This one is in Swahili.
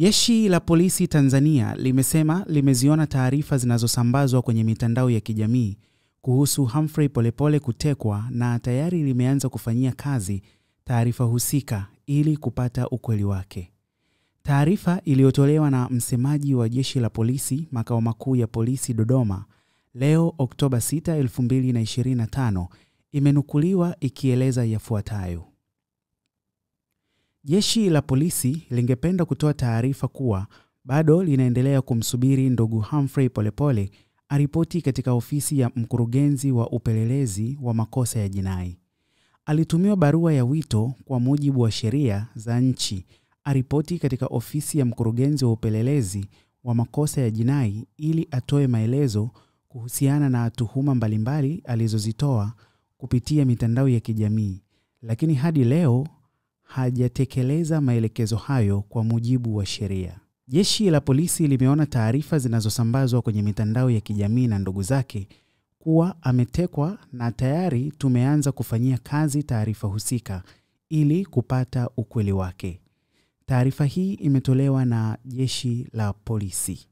Jeshi la polisi Tanzania limesema limeziona taarifa zinazosambazwa kwenye mitandao ya kijamii kuhusu Humphrey Polepole kutekwa na tayari limeanza kufanyia kazi taarifa husika ili kupata ukweli wake. Taarifa iliyotolewa na msemaji wa Jeshi la Polisi makao makuu ya polisi Dodoma leo Oktoba 6, 2025 imenukuliwa ikieleza yafuatayo. Jeshi la polisi lingependa kutoa taarifa kuwa bado linaendelea kumsubiri ndugu Humphrey Polepole aripoti katika ofisi ya mkurugenzi wa upelelezi wa makosa ya jinai. Alitumiwa barua ya wito kwa mujibu wa sheria za nchi aripoti katika ofisi ya mkurugenzi wa upelelezi wa makosa ya jinai ili atoe maelezo kuhusiana na tuhuma mbalimbali alizozitoa kupitia mitandao ya kijamii, lakini hadi leo hajatekeleza maelekezo hayo kwa mujibu wa sheria. Jeshi la polisi limeona taarifa zinazosambazwa kwenye mitandao ya kijamii na ndugu zake kuwa ametekwa na tayari tumeanza kufanyia kazi taarifa husika ili kupata ukweli wake. Taarifa hii imetolewa na Jeshi la Polisi.